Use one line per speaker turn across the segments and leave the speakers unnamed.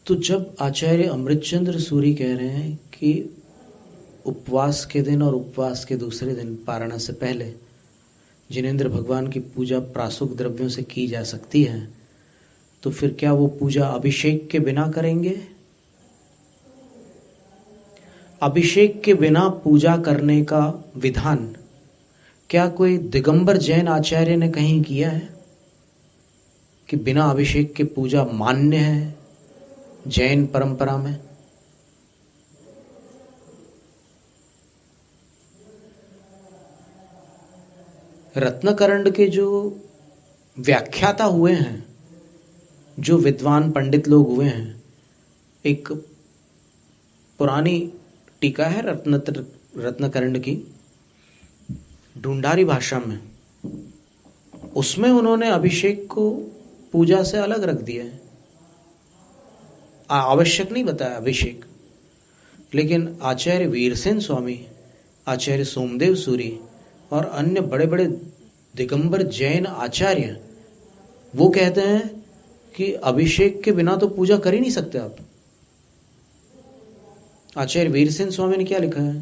तो जब आचार्य अमृतचंद्र सूरी कह रहे हैं कि उपवास के दिन और उपवास के दूसरे दिन पारणा से पहले जिनेंद्र भगवान की पूजा प्रासुक द्रव्यों से की जा सकती है, तो फिर क्या वो पूजा अभिषेक के बिना करेंगे? अभिषेक के बिना पूजा करने का विधान क्या कोई दिगंबर जैन आचार्य ने कहीं किया है कि बिना अभिषेक के पूजा मान्य है जैन परंपरा में? रत्नकरंड के जो व्याख्याता हुए हैं, जो विद्वान पंडित लोग हुए हैं, एक पुरानी टीका है रत्नकरंड की ढूंढारी भाषा में, उसमें उन्होंने अभिषेक को पूजा से अलग रख दिया है। आवश्यक नहीं बताया अभिषेक, लेकिन आचार्य वीरसेन स्वामी, आचार्य सोमदेव सूरी और अन्य बड़े बड़े दिगंबर जैन आचार्य वो कहते हैं कि अभिषेक के बिना तो पूजा कर ही नहीं सकते आप। आचार्य वीरसेन स्वामी ने क्या लिखा है?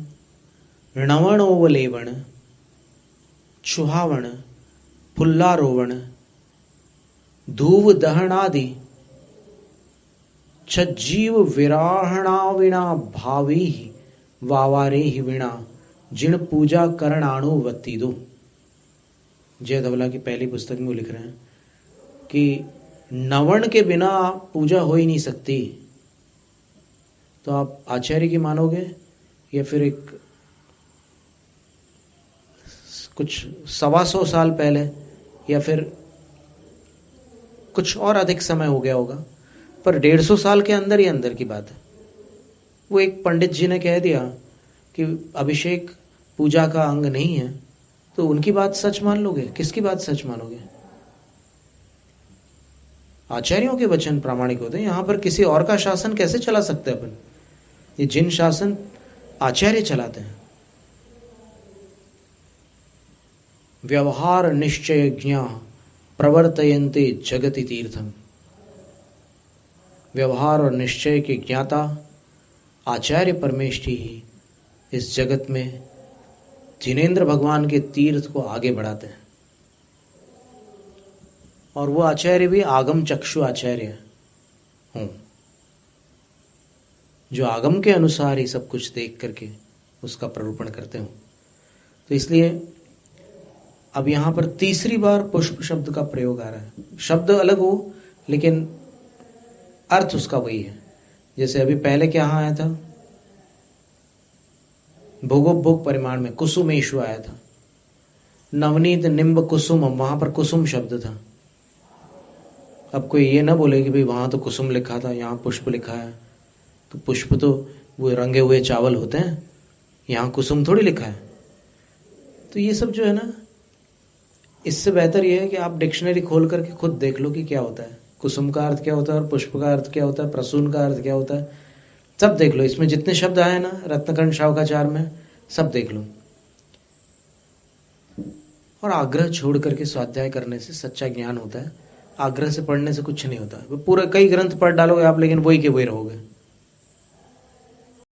णवण ओवलेवण चुहावण फुल्लारोवण धूव दहनादि छज्जीव विराहणाविणा भावी वावारे ही विणा जिण पूजा करणाणु वत्ती दो। जय धवला की पहली पुस्तक में वो लिख रहे हैं कि नवण के बिना पूजा हो ही नहीं सकती। तो आप आचार्य की मानोगे या फिर एक कुछ 125 साल पहले या फिर कुछ और अधिक समय हो गया होगा, पर 150 साल के अंदर ही अंदर की बात है। वो एक पंडित जी ने कह दिया कि अभिषेक पूजा का अंग नहीं है, तो उनकी बात सच मान लोगे? किसकी बात सच मानोगे? आचार्यों के वचन प्रामाणिक होते हैं। यहां पर किसी और का शासन कैसे चला सकते हैं अपन? ये जिन शासन आचार्य चलाते हैं। व्यवहार निश्चय ज्ञा प्रवर्तयन्ते जगति तीर्थम। व्यवहार और निश्चय के ज्ञाता आचार्य परमेष्ठी ही इस जगत में जिनेंद्र भगवान के तीर्थ को आगे बढ़ाते हैं। और वो आचार्य भी आगम चक्षु आचार्य हों, जो आगम के अनुसार ही सब कुछ देख करके उसका प्ररूपण करते हो। तो इसलिए अब यहां पर तीसरी बार पुष्प शब्द का प्रयोग आ रहा है। शब्द अलग हो लेकिन अर्थ उसका वही है। जैसे अभी पहले क्या आया था? भोगोपभोग परिमाण में कुसुमेशु आया था। नवनीत निम्ब कुसुम, वहां पर कुसुम शब्द था। अब कोई ये ना बोले कि भाई वहां तो कुसुम लिखा था, यहाँ पुष्प लिखा है। तो पुष्प तो वो रंगे हुए चावल होते हैं, यहाँ कुसुम थोड़ी लिखा है। तो ये सब जो है ना, इससे बेहतर ये है कि आप डिक्शनरी खोल करके खुद देख लो कि क्या होता है, कुसुम का अर्थ क्या होता है और पुष्प का अर्थ क्या होता है, प्रसून का अर्थ क्या होता है, सब देख लो। इसमें जितने शब्द आए ना रत्नकंड शावकाचार में, सब देख लो। और आग्रह छोड़ करके स्वाध्याय करने से सच्चा ज्ञान होता है। आग्रह से पढ़ने से कुछ नहीं होता। पूरे कई ग्रंथ पढ़ डालोगे आप, लेकिन वही के वही रहोगे।